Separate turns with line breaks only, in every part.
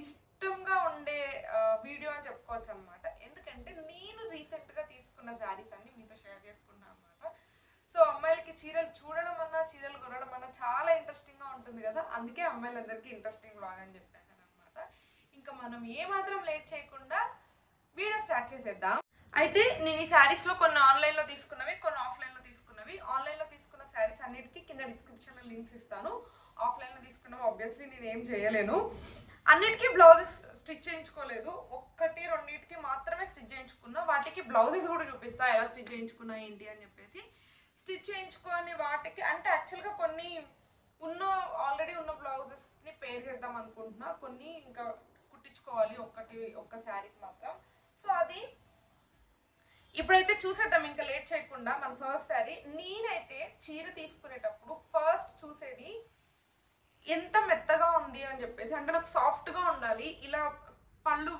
ఇష్టంగా ఉండే వీడియో అని చెప్పుకోవచ్చు అనమాట. ఎందుకంటే నేను రీసెంట్గా తీసుకున్న శారీస్ అన్ని మీతో షేర్ చేసుకుంటాను అనమాట. సో అమ్మాయిలకి చీరలు చూడడం అన్నా చీరలు కొనడం అన్నా చాలా ఇంట్రెస్టింగ్గా ఉంటుంది కదా, అందుకే అమ్మాయిలందరికీ ఇంట్రెస్టింగ్ వ్లాగ్ అని చెప్పాను అనమాట. ఇంకా మనం ఏమాత్రం లేట్ చేయకుండా వీడియో స్టార్ట్ చేసేద్దాం. అయితే నేను ఈ శారీస్లో కొన్ని ఆన్లైన్లో తీసుకున్నవి, కొన్ని ఆఫ్లైన్లో తీసుకున్నవి. ఆన్లైన్లో తీసుకున్న శారీస్ అన్నిటికీ కింద డిస్క్రిప్షన్లో లింక్స్ ఇస్తాను. ఆఫ్లైన్లో తీసుకున్నవి ఆబ్వియస్లీ నేను ఏం చేయలేను. అన్నిటికీ బ్లౌజెస్ స్టిచ్ చేయించుకోలేదు, ఒక్కటి రెండింటికి మాత్రమే స్టిచ్ చేయించుకున్నా. వాటికి బ్లౌజెస్ కూడా చూపిస్తా ఎలా స్టిచ్ చేయించుకున్నా ఏంటి అని చెప్పేసి. స్టిచ్ చేయించుకొని వాటికి అంటే యాక్చువల్గా కొన్ని ఆల్రెడీ ఉన్న బ్లౌజెస్ని పేర్ చేద్దాం అనుకుంటున్నా, కొన్ని ఇంకా కుట్టించుకోవాలి ఒక్క శారీకి మాత్రం. సో అది ఇప్పుడైతే చూసేద్దాం ఇంకా లేట్ చేయకుండా. మన ఫస్ట్ శారీ, నేనైతే చీర తీసుకునేటప్పుడు ఫస్ట్ చూసేది ఎంత మెత్తగా ఉంది అని చెప్పేసి. అంటే నాకు సాఫ్ట్గా ఉండాలి, ఇలా పళ్ళు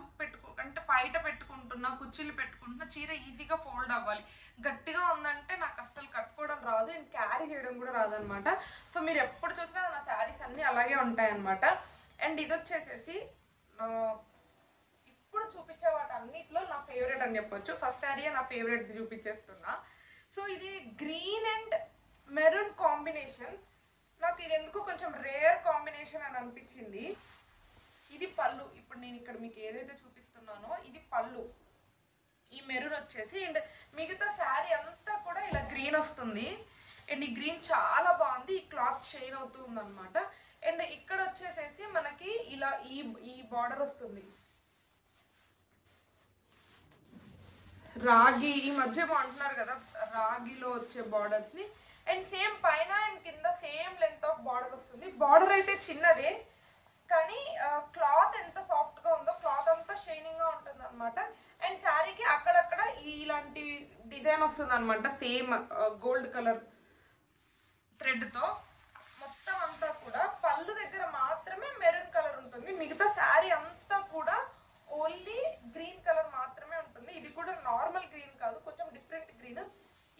అంటే బయట పెట్టుకుంటున్నా, కుర్చీలు పెట్టుకుంటున్నా, చీర ఈజీగా ఫోల్డ్ అవ్వాలి. గట్టిగా ఉందంటే నాకు అస్సలు కట్టుకోవడం రాదు అండ్ క్యారీ చేయడం కూడా రాదనమాట. సో మీరు ఎప్పుడు చూసినా నా శారీస్ అన్నీ అలాగే ఉంటాయన్నమాట. అండ్ ఇది వచ్చేసేసి ఇప్పుడు చూపించే వాటి అన్నిట్లో నా ఫేవరెట్ అని చెప్పొచ్చు. ఫస్ట్ శారీ నా ఫేవరెట్ చూపించేస్తున్నా. సో ఇది గ్రీన్ అండ్ మెరూన్ కాంబినేషన్. నాకు ఇది ఎందుకు కొంచెం రేర్ కాంబినేషన్ అని అనిపించింది. ఇది పళ్ళు, ఇప్పుడు నేను ఇక్కడ మీకు ఏదైతే చూపిస్తున్నానో ఇది పళ్ళు, ఈ మెరూన్ వచ్చేసి. అండ్ మిగతా శారీ అంతా కూడా ఇలా గ్రీన్ వస్తుంది. అండ్ ఈ గ్రీన్ చాలా బాగుంది, ఈ క్లాత్ షైన్ అవుతుంది అనమాట. అండ్ ఇక్కడ వచ్చేసేసి మనకి ఇలా ఈ బార్డర్ వస్తుంది, రాగి ఈ మధ్య బాగుంటున్నారు కదా రాగిలో వచ్చే బార్డర్స్ని. అండ్ సేమ్ పైన అండ్ కింద సేమ్ లెంత్ ఆఫ్ బార్డర్ వస్తుంది. బార్డర్ అయితే చిన్నదే కానీ క్లాత్ ఎంత సాఫ్ట్గా ఉందో, క్లాత్ అంతా షైనింగ్గా ఉంటుంది అనమాట. అండ్ శారీకి అక్కడక్కడ ఇలాంటి డిజైన్ వస్తుంది అనమాట, సేమ్ గోల్డ్ కలర్ థ్రెడ్తో. మొత్తం అంతా కూడా పళ్ళు దగ్గర మాత్రమే మెరూన్ కలర్ ఉంటుంది, మిగతా శారీ అంతా కూడా ఓన్లీ గ్రీన్ కలర్ మాత్రమే ఉంటుంది. ఇది కూడా నార్మల్ గ్రీన్ కాదు, కొంచెం డిఫరెంట్ గ్రీన్.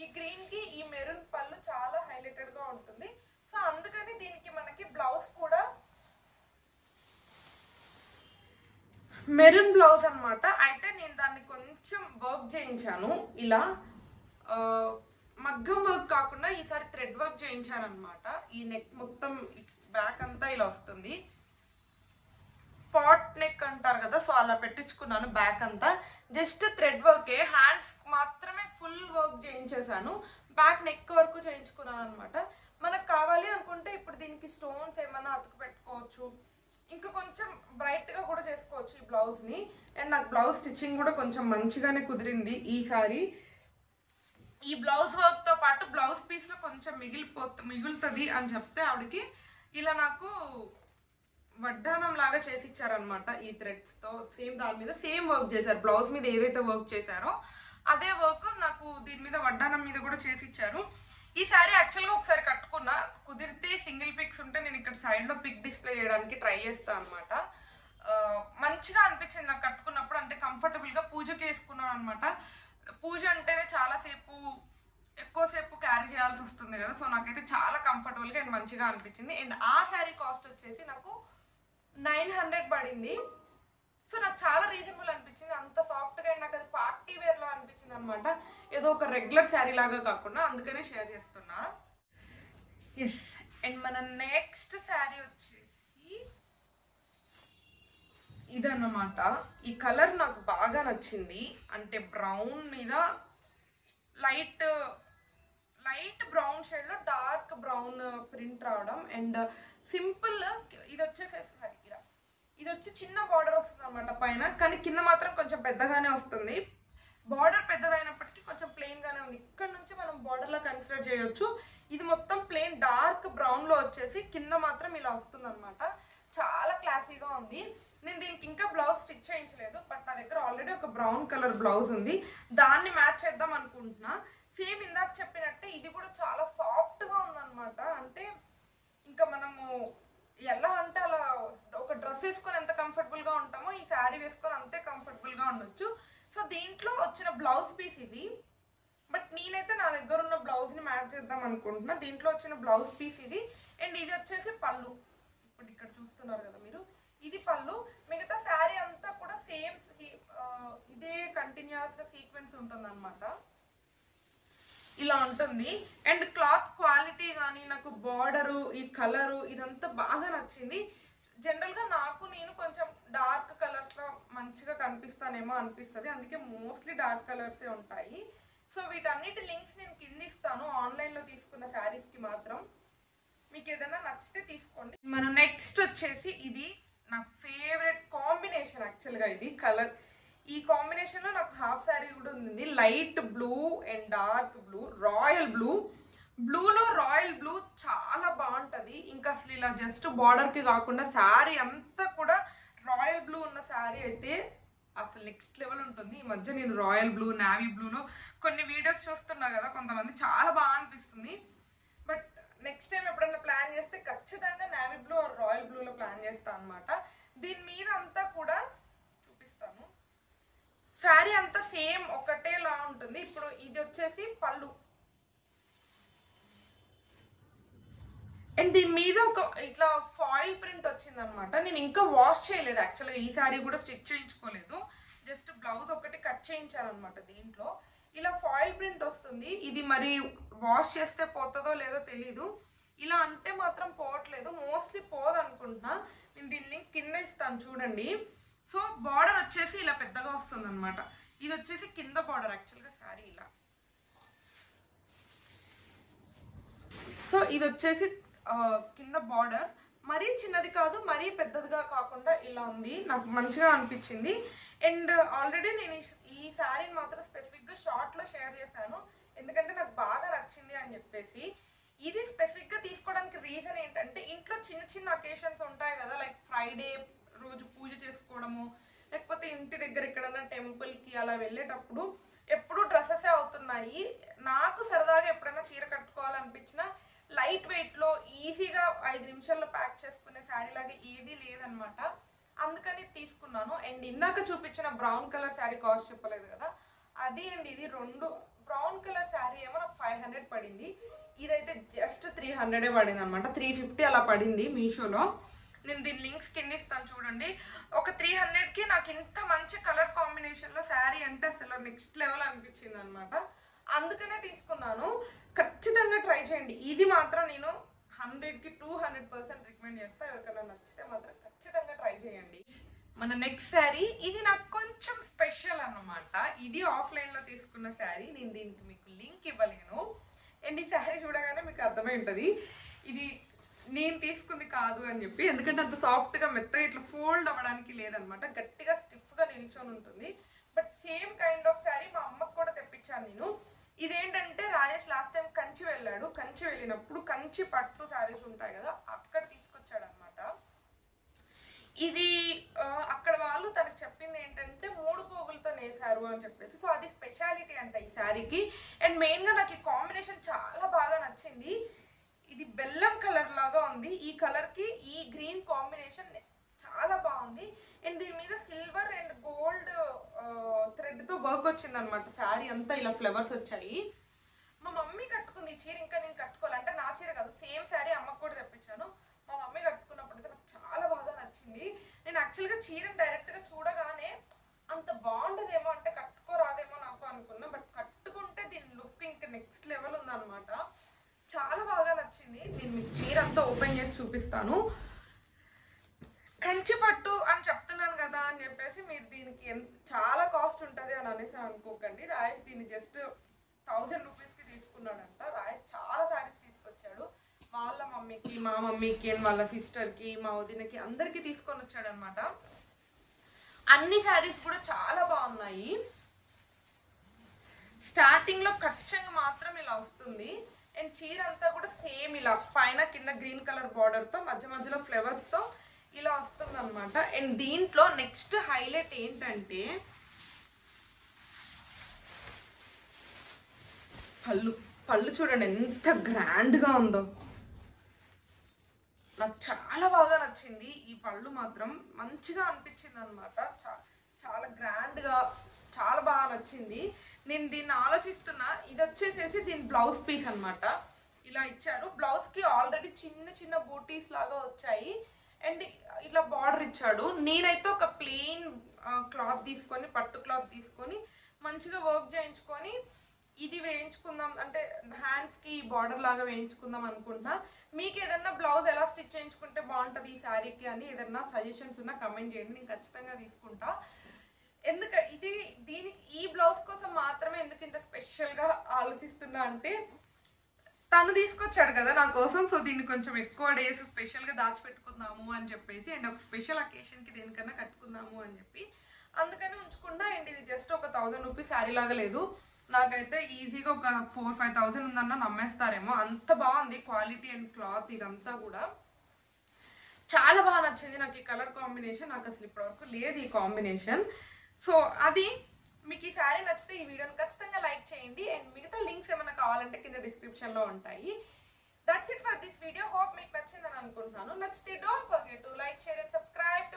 ఈ గ్రీన్కి ఈ మెరూన్ పళ్ళు చాలా హైలైటెడ్గా ఉంటుంది. సో అందుకని దీనికి మనకి బ్లౌజ్ కూడా మెరూన్ బ్లౌజ్ అనమాట. అయితే నేను దాన్ని కొంచెం వర్క్ చేయించాను, ఇలా మగ్గం వర్క్ కాకుండా ఈసారి థ్రెడ్ వర్క్ చేయించాను అనమాట. ఈ నెక్ మొత్తం బ్యాక్ అంతా ఇలా వస్తుంది, పాట్ నెక్ అంటారు కదా, సో అలా పెట్టించుకున్నాను. బ్యాక్ అంతా జస్ట్ థ్రెడ్ వర్కే, హ్యాండ్స్ మాత్రమే ఫుల్ వర్క్ చేయించేసాను, బ్యాక్ నెక్ వరకు చేయించుకున్నాను అనమాట. మనకు కావాలి అనుకుంటే ఇప్పుడు దీనికి స్టోన్స్ ఏమైనా అతుకు పెట్టుకోవచ్చు, ఇంకా కొంచెం బ్రైట్గా కూడా చేసుకోవచ్చు ఈ బ్లౌజ్ని. అండ్ నాకు బ్లౌజ్ స్టిచ్చింగ్ కూడా కొంచెం మంచిగానే కుదిరింది ఈసారి. ఈ బ్లౌజ్ వర్క్తో పాటు బ్లౌజ్ పీస్లో కొంచెం మిగులుతుంది అని చెప్తే ఆవిడకి ఇలా నాకు వడ్డానం లాగా చేసి ఇచ్చారనమాట. ఈ థ్రెడ్స్తో సేమ్ దాని మీద సేమ్ వర్క్ చేశారు, బ్లౌజ్ మీద ఏదైతే వర్క్ చేశారో అదే వర్క్ నాకు దీని మీద వడ్డానం మీద కూడా చేసి ఇచ్చారు. ఈ శారీ యాక్చువల్గా ఒకసారి కట్టుకున్నా, కుదిరితే సింగిల్ పిక్స్ ఉంటే నేను ఇక్కడ సైడ్లో పిక్ డిస్ప్లే చేయడానికి ట్రై చేస్తాను అనమాట. మంచిగా అనిపించింది నాకు కట్టుకున్నప్పుడు, అంటే కంఫర్టబుల్గా పూజకి వేసుకున్నాను అనమాట. పూజ అంటేనే ఎక్కువసేపు క్యారీ చేయాల్సి వస్తుంది కదా, సో నాకైతే చాలా కంఫర్టబుల్గా అండ్ మంచిగా అనిపించింది. అండ్ ఆ శారీ కాస్ట్ వచ్చేసి నాకు 900 పడింది. సో నాకు చాలా రీజనబుల్ అనిపించింది, అంత సాఫ్ట్గా. అండ్ నాకు అది పార్టీ వేర్లో అనిపించింది అనమాట, ఏదో ఒక రెగ్యులర్ శారీ లాగా కాకుండా, అందుకనే షేర్ చేస్తున్నా. ఎస్. అండ్ మన నెక్స్ట్ శారీ వచ్చేసి ఇదన్నమాట. ఈ కలర్ నాకు బాగా నచ్చింది, అంటే బ్రౌన్ మీద లైట్ బ్రౌన్ షేడ్లో డార్క్ బ్రౌన్ ప్రింట్ రావడం. అండ్ సింపుల్ ఇది వచ్చేసేసి ఇలా ఇది వచ్చి చిన్న బార్డర్ వస్తుంది అనమాట పైన, కానీ కింద మాత్రం కొంచెం పెద్దగానే వస్తుంది. బార్డర్ పెద్దదైనప్పటికీ కొంచెం ప్లెయిన్గానే ఉంది. ఇక్కడ నుంచి మనం బార్డర్లో కన్సిడర్ చేయొచ్చు. ఇది మొత్తం ప్లెయిన్ డార్క్ బ్రౌన్లో వచ్చేసి కింద మాత్రం ఇలా వస్తుంది అనమాట. చాలా క్లాసీగా ఉంది. నేను దీనికి ఇంకా బ్లౌజ్ స్టిచ్ చేయించలేదు, బట్ నా దగ్గర ఆల్రెడీ ఒక బ్రౌన్ కలర్ బ్లౌజ్ ఉంది, దాన్ని మ్యాచ్ చేద్దాం అనుకుంటున్నా. సేమ్ ఇందాక చెప్పినట్టే ఇది కూడా చాలా సాఫ్ట్గా ఉందన్నమాట. అంటే ఇంకా మనము ఎలా అంటే అలా ఒక డ్రెస్ వేసుకొని ఎంత కంఫర్టబుల్గా ఉంటామో ఈ శారీ వేసుకొని అంతే కంఫర్టబుల్గా ఉండొచ్చు. సో దీంట్లో వచ్చిన బ్లౌజ్ పీస్ ఇది, బట్ నేనైతే నా దగ్గర ఉన్న బ్లౌజ్ని మ్యాచ్ చేద్దాం అనుకుంటున్నా. దీంట్లో వచ్చిన బ్లౌజ్ పీస్ ఇది. అండ్ ఇది వచ్చేసి పళ్ళు, ఇప్పుడు ఇక్కడ చూస్తున్నారు కదా మీరు, ఇది పళ్ళు. మిగతా శారీ అంతా కూడా సేమ్ ఇదే కంటిన్యూస్ గా సీక్వెన్స్ ఉంటుంది అనమాట. ఇలా ఉంటుంది. అండ్ క్లాత్ క్వాలిటీ కానీ నాకు బార్డరు ఈ కలరు ఇదంతా బాగా నచ్చింది. జనరల్గా నేను కొంచెం డార్క్ కలర్స్లో మంచిగా కనిపిస్తానేమో అనిపిస్తుంది, అందుకే మోస్ట్లీ డార్క్ కలర్సే ఉంటాయి. సో వీటన్నిటి లింక్స్ నేను కింద ఇస్తాను ఆన్లైన్లో తీసుకున్న శారీస్కి మాత్రం. మీకు ఏదైనా నచ్చితే తీసుకోండి. మనం నెక్స్ట్ వచ్చేసి ఇది నా ఫేవరెట్ కాంబినేషన్ యాక్చువల్గా. ఇది కలర్ ఈ కాంబినేషన్లో నాకు హాఫ్ శారీ కూడా ఉంది. Light blue and dark blue, royal blue. బ్లూలో రాయల్ బ్లూ చాలా బాగుంటుంది. ఇంకా అసలు ఇలా జస్ట్ బార్డర్కి కాకుండా శారీ అంతా కూడా రాయల్ బ్లూ ఉన్న శారీ అయితే అసలు నెక్స్ట్ లెవెల్ ఉంటుంది. ఈ మధ్య నేను రాయల్ బ్లూ, నావీ బ్లూలో కొన్ని వీడియోస్ చూస్తున్నా కదా, కొంతమంది చాలా బాగా అనిపిస్తుంది. బట్ నెక్స్ట్ టైం ఎప్పుడైనా ప్లాన్ చేస్తే ఖచ్చితంగా నావీ బ్లూ ఆర్ రాయల్ బ్లూలో ప్లాన్ చేస్తాను అనమాట. దీని మీద అంతా కూడా చూపిస్తాను. శారీ అంతా సేమ్ ఒకటేలా ఉంటుంది. ఇప్పుడు ఇది వచ్చేసి పళ్ళు అండ్ దీని మీద ఒక ఇట్లా ఫాయిల్ ప్రింట్ వచ్చింది అనమాట. నేను ఇంకా వాష్ చేయలేదు యాక్చువల్గా. ఈ శారీ కూడా స్టిచ్ చేయించుకోలేదు, జస్ట్ బ్లౌజ్ ఒకటి కట్ చేయించాను అనమాట. దీంట్లో ఇలా ఫాయిల్ ప్రింట్ వస్తుంది. ఇది మరి వాష్ చేస్తే పోతుందో లేదో తెలీదు. ఇలా అంటే మాత్రం పోవట్లేదు, మోస్ట్లీ పోదు అనుకుంటున్నా. నేను దీని లింక్ కింద ఇస్తాను చూడండి. సో బార్డర్ వచ్చేసి ఇలా పెద్దగా వస్తుంది అనమాట. ఇది వచ్చేసి కింద బార్డర్ యాక్చువల్గా శారీ ఇలా. సో ఇది వచ్చేసి కింద బార్డర్ మరీ చిన్నది కాదు, మరీ పెద్దదిగా కాకుండా ఇలా ఉంది. నాకు మంచిగా అనిపించింది. అండ్ ఆల్రెడీ నేను ఈ శారీని మాత్రం స్పెసిఫిక్గా షార్ట్లో షేర్ చేశాను, ఎందుకంటే నాకు బాగా నచ్చింది అని చెప్పేసి. ఇది స్పెసిఫిక్గా తీసుకోవడానికి రీజన్ ఏంటంటే, ఇంట్లో చిన్న చిన్న అకేషన్స్ ఉంటాయి కదా, లైక్ ఫ్రైడే రోజు పూజ చేసుకోవడము, లేకపోతే ఇంటి దగ్గర ఎక్కడన్నా టెంపుల్కి అలా వెళ్ళేటప్పుడు ఎప్పుడు డ్రెస్సెసే అవుతున్నాయి. నాకు సరదాగా ఎప్పుడైనా చీర కట్టుకోవాలనిపించినా లైట్ వెయిట్లో ఈజీగా 5 నిమిషాల్లో ప్యాక్ చేసుకునే శారీ లాగా ఏదీ లేదనమాట. అందుకని తీసుకున్నాను. అండ్ ఇందాక చూపించిన బ్రౌన్ కలర్ శారీ కాస్ట్ చెప్పలేదు కదా, అది అండ్ ఇది రెండు. బ్రౌన్ కలర్ శారీ ఏమో నాకు 500 పడింది, ఇదైతే జస్ట్ 300 పడింది అనమాట. 350 అలా పడింది మీషోలో. నేను దీని లింక్స్ కింద ఇస్తాను చూడండి. ఒక 300కి నాకు ఇంత మంచి కలర్ కాంబినేషన్లో శారీ అంటే అసలు నెక్స్ట్ లెవెల్ అనిపించింది అనమాట. అందుకనే తీసుకున్నాను. ఖచ్చితంగా ట్రై చేయండి. ఇది మాత్రం నేను 100కి 200% రికమెండ్ చేస్తా. ఎవరికైనా నచ్చితే మాత్రం ఖచ్చితంగా ట్రై చేయండి. మన నెక్స్ట్ శారీ ఇది నాకు కొంచెం స్పెషల్ అన్నమాట. ఇది ఆఫ్లైన్లో తీసుకున్న శారీ. నేను దీనికి మీకు లింక్ ఇవ్వలేను. అండ్ ఈ శారీ చూడగానే మీకు అర్థమై ఉంటుంది ఇది నేను తీసుకుంది కాదు అని చెప్పి, ఎందుకంటే అంత సాఫ్ట్గా మెత్తగా ఇట్లా ఫోల్డ్ అవ్వడానికి లేదనమాట. గట్టిగా స్టిఫ్గా నిల్చొని ఉంటుంది. But same kind of sari మా అమ్మకు కూడా తెప్పించాను నేను. ఇదేంటంటే రాజేష్ లాస్ట్ టైం కంచి వెళ్ళాడు. కంచి వెళ్ళినప్పుడు కంచి పట్టు శారీస్ ఉంటాయి కదా, అక్కడ తీసుకొచ్చాడు అనమాట. ఇది అక్కడ వాళ్ళు తనకు చెప్పింది ఏంటంటే 3 పోగులతో నేసారు అని చెప్పేసి. సో అది స్పెషాలిటీ అంట ఈ శారీకి. అండ్ మెయిన్గా నాకు ఈ కాంబినేషన్ చాలా బాగా నచ్చింది. ఇది బెల్లం కలర్ లాగా ఉంది. ఈ కలర్కి ఈ గ్రీన్ కాంబినేషన్ చాలా బాగుంది. అండ్ దీని మీద సిల్వర్ అండ్ గోల్డ్ థ్రెడ్తో వర్క్ వచ్చింది అనమాట. శారీ అంతా ఇలా ఫ్లవర్స్ వచ్చాయి. మా మమ్మీ కట్టుకుంది ఈ చీర, ఇంకా నేను కట్టుకోవాలి. అంటే నా చీర కాదు, సేమ్ శారీ అమ్మకు కూడా తెప్పించాను. మా మమ్మీ కట్టుకున్నప్పుడైతే నాకు చాలా బాగా నచ్చింది. నేను యాక్చువల్గా చీరను డైరెక్ట్గా చూడగానే అంత బాగుంటుందేమో, అంటే కట్టుకోరాదేమో నాకు అనుకున్నా. బట్ కట్టుకుంటే దీని లుక్ ఇంకా నెక్స్ట్ లెవెల్ ఉందన్నమాట. చాలా బాగా నచ్చింది. నేను మీకు చీర అంతా ఓపెన్ చేసి చూపిస్తాను. కంచి పట్టు అని చెప్తున్నాను కదా అని చెప్పేసి మీరు దీనికి చాలా కాస్ట్ ఉంటుంది అని అనేసి అనుకోకండి. రాయేష్ దీన్ని జస్ట్ 1000 రూపీస్కి తీసుకున్నాడంట. రాయేష్ చాలా శారీస్ తీసుకొచ్చాడు. వాళ్ళ మమ్మీకి, మా మమ్మీకి అండ్ వాళ్ళ సిస్టర్కి, మా వదినకి అందరికీ తీసుకొని వచ్చాడు అనమాట. అన్ని శారీస్ కూడా చాలా బాగున్నాయి. స్టార్టింగ్లో ఖచ్చితంగా మాత్రం ఇలా వస్తుంది. అండ్ చీర అంతా కూడా సేమ్ ఇలా పైన కింద గ్రీన్ కలర్ బార్డర్తో మధ్య మధ్యలో ఫ్లవర్స్తో ఇలా వస్తుంది అనమాట. అండ్ దీంట్లో నెక్స్ట్ హైలైట్ ఏంటంటే పళ్ళు చూడండి ఎంత గ్రాండ్గా ఉందో. నాకు చాలా బాగా నచ్చింది ఈ పళ్ళు మాత్రం. మంచిగా అనిపించింది అనమాట. చాలా గ్రాండ్గా చాలా బాగా నచ్చింది. నేను దీన్ని ఆలోచిస్తున్నా. ఇది వచ్చేసేసి దీని బ్లౌజ్ పీస్ అనమాట. ఇలా ఇచ్చారు. బ్లౌజ్కి ఆల్రెడీ చిన్న చిన్న బూటీస్ లాగా వచ్చాయి. అండ్ ఇలా బార్డర్ ఇచ్చాడు. నేనైతే ఒక ప్లెయిన్ క్లాత్ తీసుకొని, పట్టు క్లాత్ తీసుకొని మంచిగా వర్క్ చేయించుకొని ఇది వేయించుకుందాం, అంటే హ్యాండ్స్కి బార్డర్ లాగా వేయించుకుందాం అనుకుంటున్నా. మీకు ఏదన్నా బ్లౌజ్ ఎలా స్టిచ్ చేయించుకుంటే బాగుంటుంది ఈ శారీకి అని ఏదన్నా సజెషన్స్ ఉన్నా కమెంట్ చేయండి, నేను ఖచ్చితంగా తీసుకుంటా. దీనికి ఈ బ్లౌజ్ కోసం మాత్రమే ఎందుకు ఇంత స్పెషల్గా ఆలోచిస్తున్నా అంటే, తను తీసుకొచ్చాడు కదా నా కోసం. సో దీన్ని కొంచెం ఎక్కువ డేస్ స్పెషల్గా దాచిపెట్టుకుందాము అని చెప్పేసి, అండ్ ఒక స్పెషల్ అకేషన్కి దేనికన్నా కట్టుకుందాము అని చెప్పి అందుకని ఉంచుకుంటా. అండ్ ఇది జస్ట్ ఒక 1000 రూపీస్ శారీ లాగా లేదు, నాకైతే ఈజీగా ఒక 4-5,000 ఉందన్నా నమ్మేస్తారేమో, అంత బాగుంది క్వాలిటీ అండ్ క్లాత్. ఇదంతా కూడా చాలా బాగా నచ్చింది నాకు ఈ కలర్ కాంబినేషన్. నాకు అసలు ఇప్పటివరకు లేదు ఈ కాంబినేషన్. సో అది మీకు ఈ శారీ నచ్చితే ఈ వీడియోని ఖచ్చితంగా లైక్ చేయండి. అండ్ మిగతా లింక్స్ ఏమైనా కావాలంటే కింద డిస్క్రిప్షన్లో ఉంటాయి. That's it for this video. Hope మీకు నచ్చిందని అనుకుంటున్నాను. నచ్చితే don't forget to like, share and subscribe.